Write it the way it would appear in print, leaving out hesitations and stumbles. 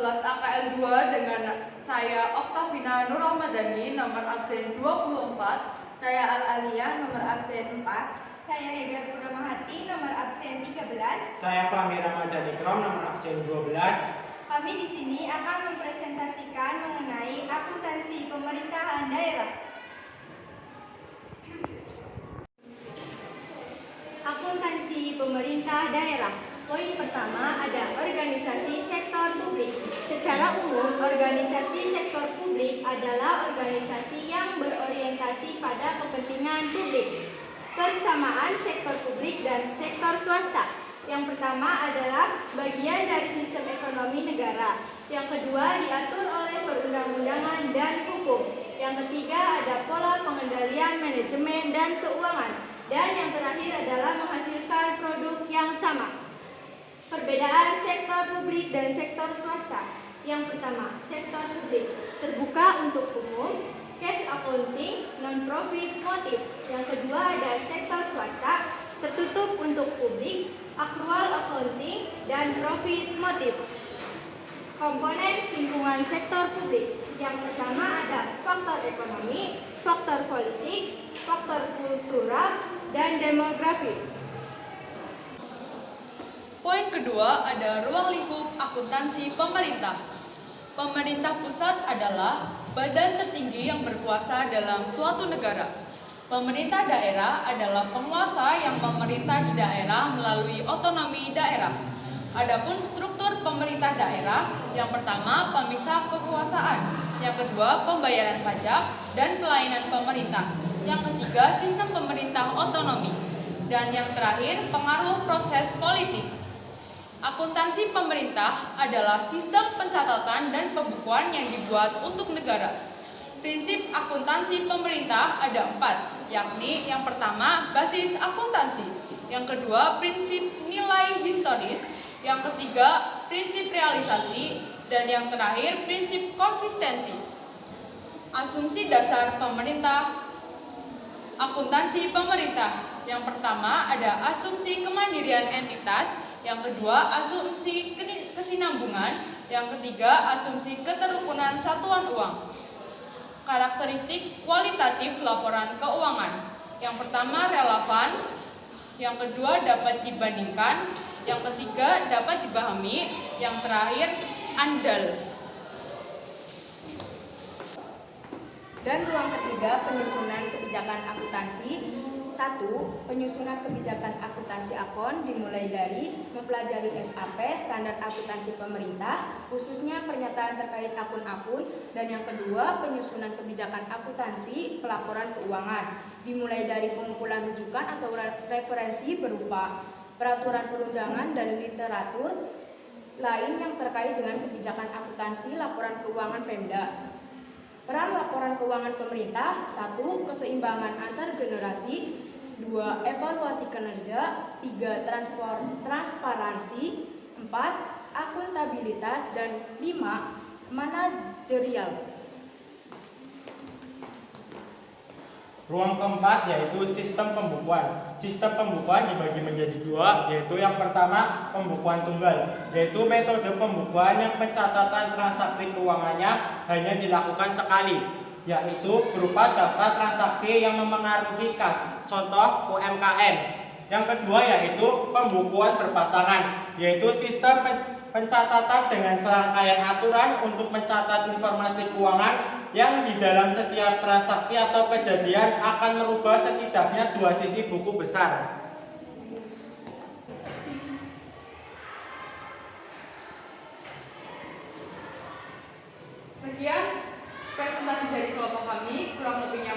11 AKL 2 dengan saya Oktavina Nur Rahmadani, nomor absen 24. Saya Al-Aliyah, nomor absen 4. Saya Hegar Purnamahati, nomor absen 13. Saya Fahmi Ramadhani Ikram, nomor absen 12. Kami di sini akan mempresentasikan mengenai akuntansi pemerintahan daerah. Akuntansi pemerintah daerah. Poin pertama ada organisasi sektor publik. Secara umum, organisasi sektor publik adalah organisasi yang berorientasi pada kepentingan publik. Persamaan sektor publik dan sektor swasta. Yang pertama adalah bagian dari sistem ekonomi negara. Yang kedua diatur oleh perundang-undangan dan hukum. Yang ketiga ada pola pengendalian manajemen dan keuangan. Dan yang terakhir adalah menghasilkan produk yang sama. Perbedaan sektor publik dan sektor swasta. Yang pertama, sektor publik terbuka untuk umum, cash accounting, non-profit motif. Yang kedua ada sektor swasta tertutup untuk publik, accrual accounting, dan profit motif. Komponen lingkungan sektor publik. Yang pertama ada faktor ekonomi, faktor politik, faktor kultural, dan demografi. Poin kedua ada ruang lingkup akuntansi pemerintah. Pemerintah pusat adalah badan tertinggi yang berkuasa dalam suatu negara. Pemerintah daerah adalah penguasa yang memerintah di daerah melalui otonomi daerah. Adapun struktur pemerintah daerah, yang pertama pemisah kekuasaan, yang kedua pembayaran pajak dan pelayanan pemerintah, yang ketiga sistem pemerintah otonomi, dan yang terakhir pengaruh proses politik. Akuntansi pemerintah adalah sistem pencatatan dan pembukuan yang dibuat untuk negara. Prinsip akuntansi pemerintah ada 4, yakni yang pertama basis akuntansi, yang kedua prinsip nilai historis, yang ketiga prinsip realisasi, dan yang terakhir prinsip konsistensi. Asumsi dasar pemerintah akuntansi pemerintah. Yang pertama ada asumsi kemandirian entitas, yang kedua asumsi kesinambungan, yang ketiga asumsi keterukunan satuan uang. Karakteristik kualitatif laporan keuangan. Yang pertama relevan, yang kedua dapat dibandingkan, yang ketiga dapat dipahami, yang terakhir andal. Dan ruang ketiga penyusunan kebijakan akuntansi. 1. Penyusunan kebijakan akuntansi akon dimulai dari mempelajari SAP, standar akuntansi pemerintah, khususnya pernyataan terkait akun-akun. Dan yang kedua, penyusunan kebijakan akuntansi pelaporan keuangan, dimulai dari pengumpulan rujukan atau referensi berupa peraturan perundangan dan literatur lain yang terkait dengan kebijakan akuntansi laporan keuangan Pemda. Peran laporan keuangan pemerintah. 1. Keseimbangan antar generasi. 2. Evaluasi kinerja. 3. Transparansi. 4. Akuntabilitas. Dan 5. Manajerial. Ruang keempat yaitu sistem pembukuan. Sistem pembukuan dibagi menjadi 2, yaitu yang pertama pembukuan tunggal, yaitu metode pembukuan yang pencatatan transaksi keuangannya hanya dilakukan sekali, yaitu berupa daftar transaksi yang memengaruhi kas, contoh UMKM. Yang kedua yaitu pembukuan berpasangan, yaitu sistem pencatatan dengan serangkaian aturan untuk mencatat informasi keuangan yang di dalam setiap transaksi atau kejadian akan merubah setidaknya 2 sisi buku besar. Sekian presentasi dari kelompok kami, kurang lebihnya